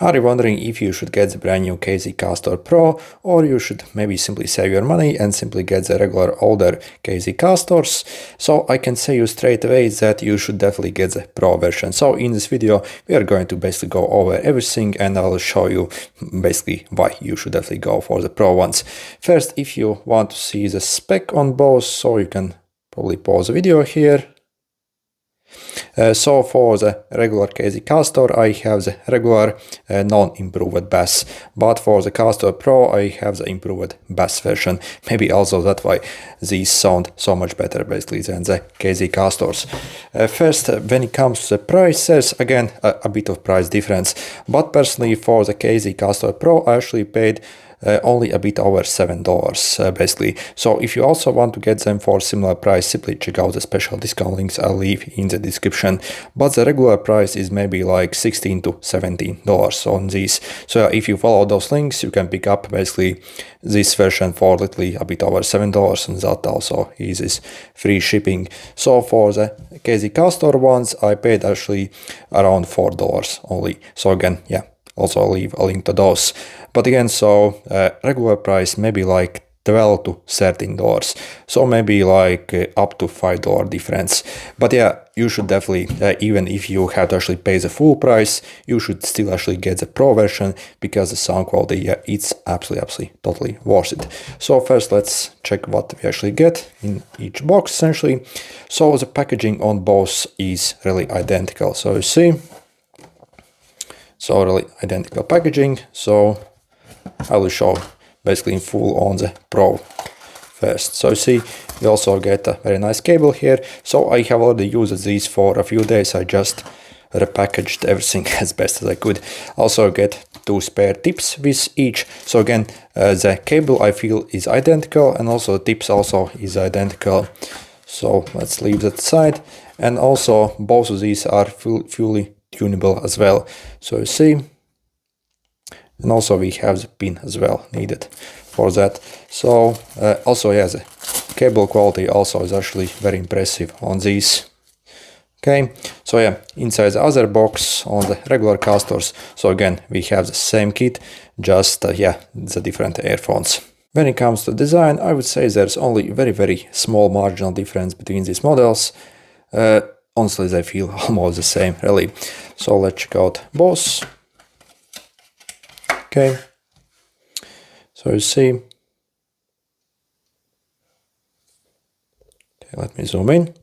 Are you wondering if you should get the brand new Castor Pro, or you should maybe simply save your money and simply get the regular older Castors? So I can say you straight away that you should definitely get the Pro version. So in this video we are going to basically go over everything, and I'll show you basically why you should definitely go for the Pro ones. First, if you want to see the spec on both, so you can probably pause the video here. So for the regular Castor, I have the regular non-improved bass, but for the Castor Pro I have the improved bass version. Maybe also that's why these sound so much better basically than the Castors. First, when it comes to the prices, again a bit of price difference, but personally for the Castor Pro I actually paid only a bit over $7 basically. So if you also want to get them for similar price, simply check out the special discount links I'll leave in the description. But the regular price is maybe like $16 to $17 on these. So if you follow those links, you can pick up basically this version for literally a bit over $7, and that also is free shipping. So for the Castor ones I paid actually around $4 only. So again, yeah, also I'll leave a link to those. But again, so regular price maybe like $12 to $13, so maybe like up to $5 difference. But yeah, you should definitely, even if you have to actually pay the full price, you should still actually get the Pro version, because the sound quality, yeah, it's absolutely totally worth it. So first let's check what we actually get in each box essentially. So the packaging on both is really identical, so you see, so really identical packaging. So I will show basically in full on the Pro first. So you see, you also get a very nice cable here. So I have already used these for a few days. I just repackaged everything as best as I could. Also get 2 spare tips with each. So again, the cable I feel is identical, and also the tips also is identical. So let's leave that aside. And also both of these are fully tunable as well. So you see, and also we have the pin as well needed for that. So also, yeah, the cable quality also is actually very impressive on these. Okay, so yeah, inside the other box on the regular Castors, so again we have the same kit, just yeah, the different earphones. When it comes to design, I would say there's only very small marginal difference between these models. Honestly, they feel almost the same really. So let's check out both. Okay, so you see, okay, let me zoom in.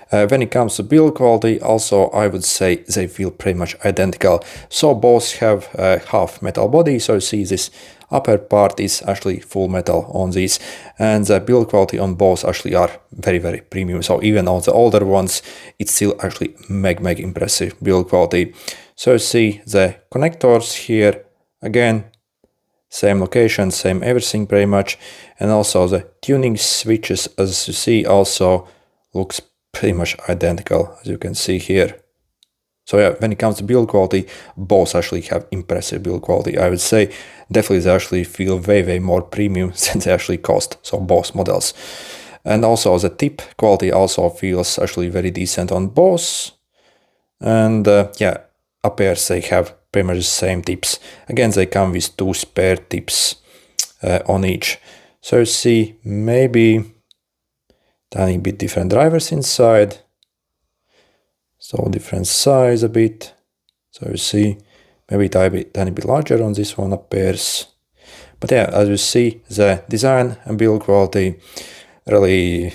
When it comes to build quality, also I would say they feel pretty much identical. So both have a half metal body, so you see this upper part is actually full metal on these, and the build quality on both actually are very premium. So even on the older ones, it's still actually mega impressive build quality. So you see the connectors here, again, same location, same everything pretty much, and also the tuning switches, as you see, also looks pretty much identical, as you can see here. So yeah, when it comes to build quality, both actually have impressive build quality. I would say definitely they actually feel way more premium than they actually cost, so both models. And also the tip quality also feels actually very decent on both. And yeah, appears they have pretty much the same tips. Again, they come with 2 spare tips on each. So you see, maybe tiny bit different drivers inside. So different size a bit. So you see, maybe tiny bit larger on this one appears. But yeah, as you see, the design and build quality really,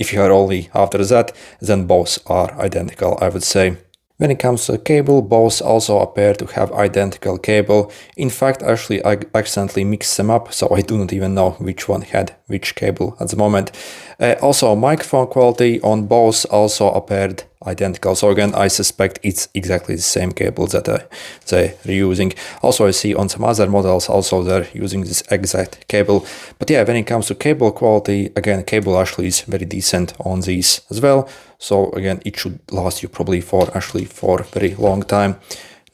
if you are only after that, then both are identical, I would say. When it comes to the cable, both also appear to have identical cable. In fact, actually I accidentally mixed them up, so I do not even know which one had which cable at the moment. Also microphone quality on both also appeared identical. So again, I suspect it's exactly the same cable that they're using. Also, I see on some other models also they're using this exact cable. But yeah, when it comes to cable quality, again, cable actually is very decent on these as well. So again, it should last you probably for a very long time.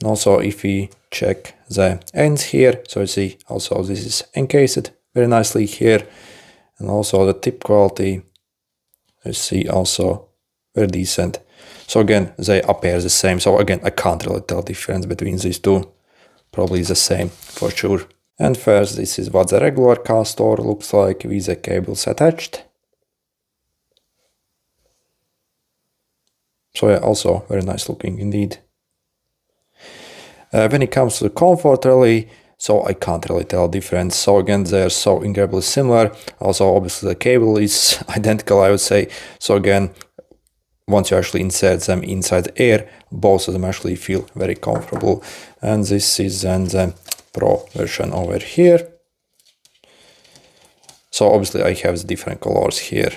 And also, if we check the ends here, so you see also this is encased very nicely here. And also the tip quality, you see also very decent. So again, they appear the same. So again, I can't really tell the difference between these two. Probably the same for sure. And first, this is what the regular Castor looks like with the cables attached. So yeah, also very nice looking indeed. When it comes to the comfort really, so I can't really tell difference. So again, they're so incredibly similar. Also, obviously the cable is identical, I would say. So again, once you actually insert them inside the air, both of them actually feel very comfortable. And this is then the Pro version over here. So obviously I have the different colors here,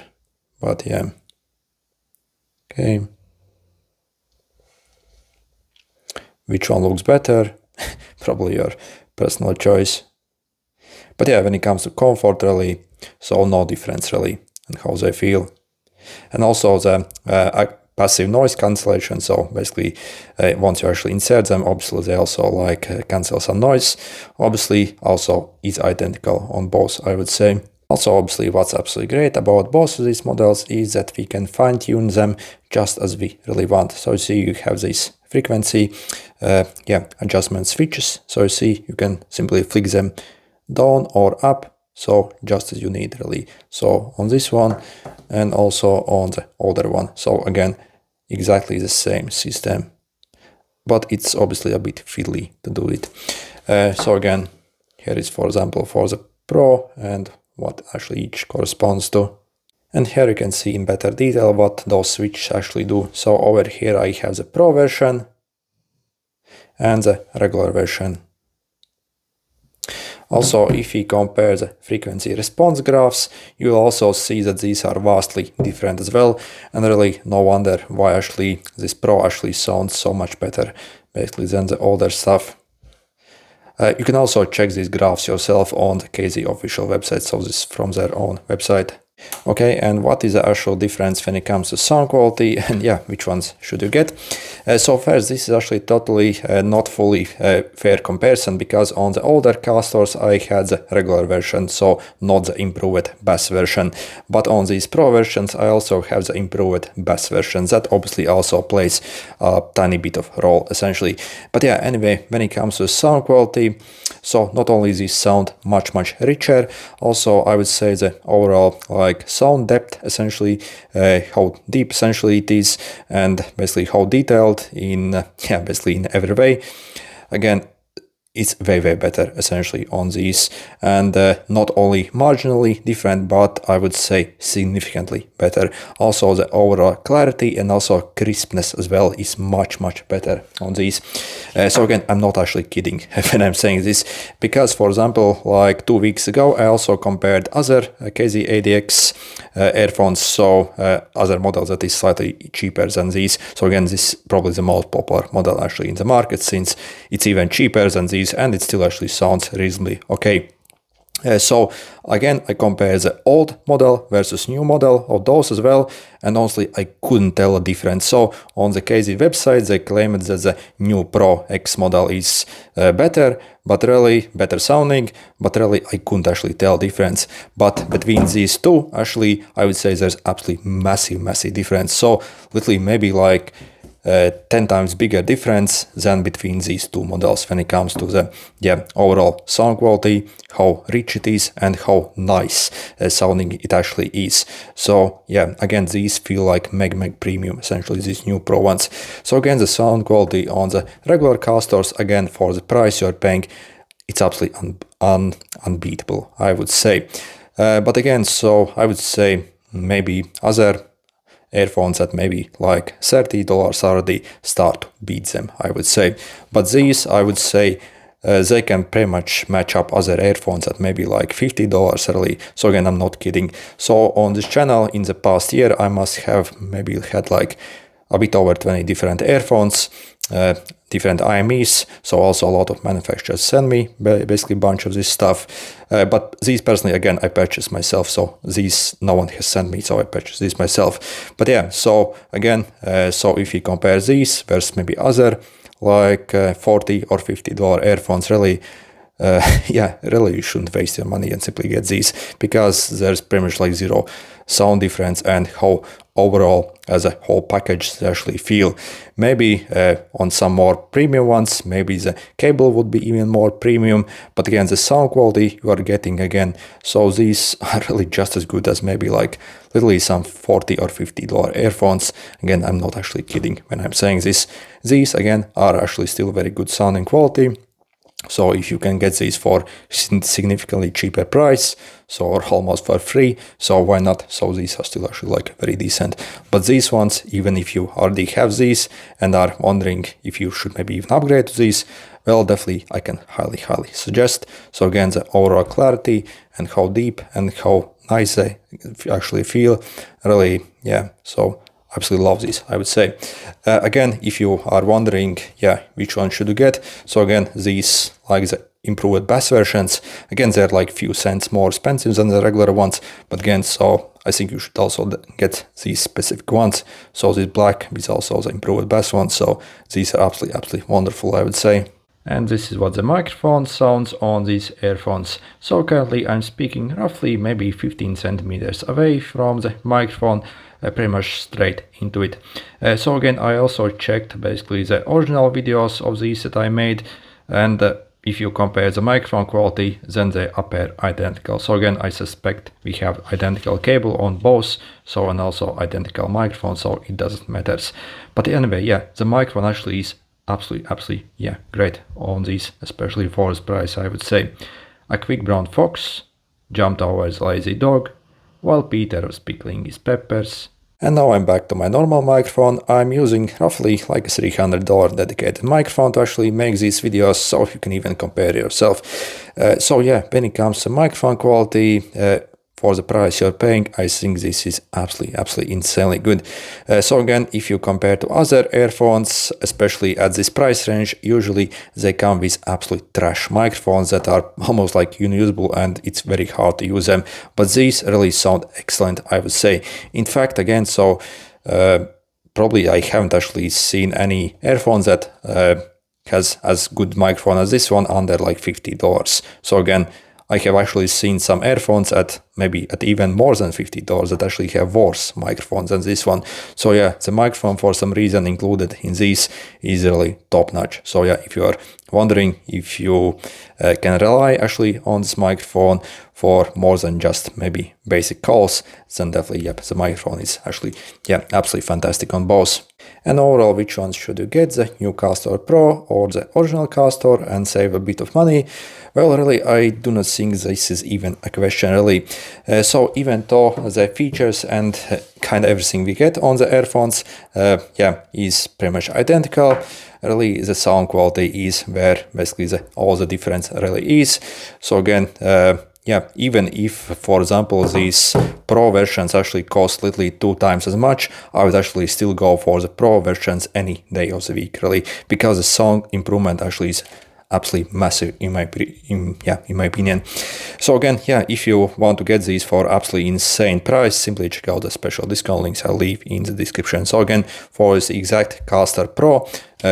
but yeah. Okay. Which one looks better? Probably your personal choice. But yeah, when it comes to comfort really, so no difference really in how they feel. And also the passive noise cancellation, so basically once you actually insert them, obviously they also like cancel some noise. Obviously also is identical on both, I would say. Also, obviously, what's absolutely great about both of these models is that we can fine-tune them just as we really want. So you see, you have this frequency adjustment switches. So you see, you can simply flick them down or up, so just as you need really. So on this one and also on the older one. So again, exactly the same system, but it's obviously a bit fiddly to do it. So again, here is, for example, for the Pro and what actually each corresponds to. And here you can see in better detail what those switches actually do. So over here I have the Pro version and the regular version. Also, if we compare the frequency response graphs, you'll also see that these are vastly different as well. And really no wonder why actually this Pro actually sounds so much better basically than the older stuff. You can also check these graphs yourself on the KZ official website, so this is from their own website. Okay, and what is the actual difference when it comes to sound quality, and yeah, which ones should you get? So first, this is actually totally not fully fair comparison, because on the older Castors I had the regular version, so not the improved bass version, but on these Pro versions I also have the improved bass version. That obviously also plays a tiny bit of role essentially. But yeah, anyway, when it comes to sound quality, so not only these sound much richer, also I would say the overall sound depth, essentially how deep essentially it is, and basically how detailed in basically in every way. Again, it's way better essentially on these, and not only marginally different, but I would say significantly better. Also the overall clarity and also crispness as well is much better on these. So again, I'm not actually kidding when I'm saying this, because for example, like 2 weeks ago I also compared other KZ ADX earphones, so other models that is slightly cheaper than these. So again, this is probably the most popular model actually in the market, since it's even cheaper than these and it still actually sounds reasonably okay. So again, I compare the old model versus new model of those as well, and honestly I couldn't tell a difference. So on the KZ website they claimed that the new Pro X model is better, but really better sounding, but really I couldn't actually tell difference. But between these two, actually I would say there's absolutely massive difference. So literally maybe like 10 times bigger difference than between these two models when it comes to the overall sound quality, how rich it is, and how nice sounding it actually is. So yeah, again, these feel like meg premium, essentially these new Pro ones. So again, the sound quality on the regular Castors, again, for the price you're paying, it's absolutely unbeatable, I would say. But again, so I would say maybe other earphones at maybe like $30 already start to beat them, I would say. But these, I would say, they can pretty much match up other earphones at maybe like $50 really. So again, I'm not kidding. So on this channel in the past year, I must have maybe had like a bit over 20 different earphones, different IMEs, so also a lot of manufacturers send me basically a bunch of this stuff, but these personally, again, I purchased myself, so these no one has sent me, so I purchased these myself. But yeah, so again, so if you compare these versus maybe other like $40 or $50 earphones, really yeah, really you shouldn't waste your money and simply get these, because there's pretty much like zero sound difference and how overall as a whole package they actually feel. Maybe on some more premium ones, maybe the cable would be even more premium, but again the sound quality you are getting again, so these are really just as good as maybe like literally some $40 or $50 earphones. Again, I'm not actually kidding when I'm saying this. These again are actually still very good sounding quality. So if you can get these for significantly cheaper price, so or almost for free, so why not? So these are still actually like very decent. But these ones, even if you already have these and are wondering if you should maybe even upgrade to these, well, definitely I can highly suggest. So again, the overall clarity and how deep and how nice they actually feel, really, yeah, so absolutely love these, I would say. Again, if you are wondering, yeah, which one should you get? So again, these like the improved bass versions, again, they're like few cents more expensive than the regular ones, but again, so I think you should also get these specific ones. So this black is also the improved bass one, so these are absolutely wonderful, I would say. And this is what the microphone sounds on these earphones. So currently I'm speaking roughly maybe 15 centimeters away from the microphone, pretty much straight into it. So again, I also checked basically the original videos of these that I made, and if you compare the microphone quality, then they appear identical. So again, I suspect we have identical cable on both, so and also identical microphone, so it doesn't matter. But anyway, yeah, the microphone actually is absolutely, yeah, great on these, especially for this price, I would say. A quick brown fox jumped over the lazy dog, while Peter was pickling his peppers. And now I'm back to my normal microphone. I'm using roughly like a $300 dedicated microphone to actually make these videos, so you can even compare yourself. So yeah, when it comes to microphone quality, for the price you're paying, I think this is absolutely insanely good. So again, if you compare to other earphones, especially at this price range, usually they come with absolute trash microphones that are almost like unusable and it's very hard to use them. But these really sound excellent, I would say. In fact, again, so probably I haven't actually seen any earphones that has as good microphone as this one under like $50. So again, I have actually seen some earphones at maybe at even more than $50 that actually have worse microphones than this one. So yeah, the microphone for some reason included in this is really top notch. So yeah, if you are wondering if you can rely actually on this microphone for more than just maybe basic calls, then definitely, yep, the microphone is actually, yeah, absolutely fantastic on both. And overall, which ones should you get, the new Castor Pro or the original Castor, and save a bit of money? Well, really, I do not think this is even a question, really. So even though the features and kind of everything we get on the earphones, yeah, is pretty much identical, really the sound quality is where basically all the difference really is. So again, yeah, even if, for example, these Pro versions actually cost literally 2 times as much, I would actually still go for the Pro versions any day of the week, really, because the sound improvement actually is absolutely massive in my opinion. So again, yeah, if you want to get these for absolutely insane price, simply check out the special discount links I'll leave in the description. So again, for this exact Castor Pro,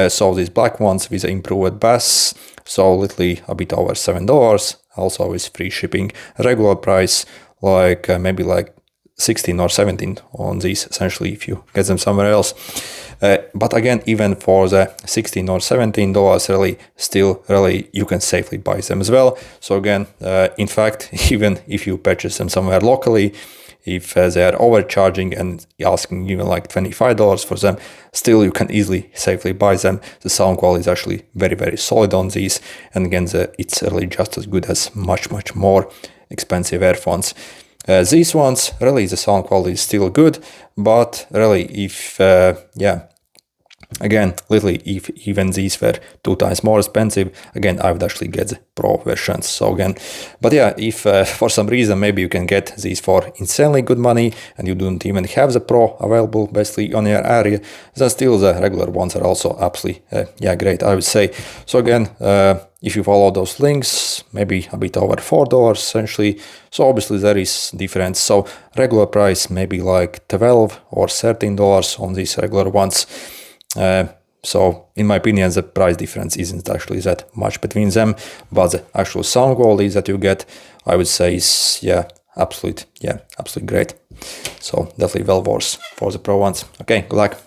so these black ones with improved bass, so literally a bit over $7, also with free shipping. Regular price like maybe like 16 or 17 on these, essentially, if you get them somewhere else. But again, even for the $16 or $17, really, still, really, you can safely buy them as well. So again, in fact, even if you purchase them somewhere locally, if they are overcharging and asking even like $25 for them, still you can easily, safely buy them. The sound quality is actually very solid on these. And again, it's really just as good as much more expensive earphones. These ones, really, the sound quality is still good, but really, if, yeah, again, literally, if even these were 2 times more expensive, again, I would actually get the Pro versions. So again, but yeah, if for some reason maybe you can get these for insanely good money and you don't even have the Pro available basically on your area, then still the regular ones are also absolutely, yeah, great, I would say. So again, if you follow those links, maybe a bit over $4 essentially. So obviously there is difference. So regular price maybe like $12 or $13 on these regular ones. So in my opinion, the price difference isn't actually that much between them, but the actual sound quality that you get, I would say, is absolutely great. So definitely well worth for the Pro ones. Okay, good luck.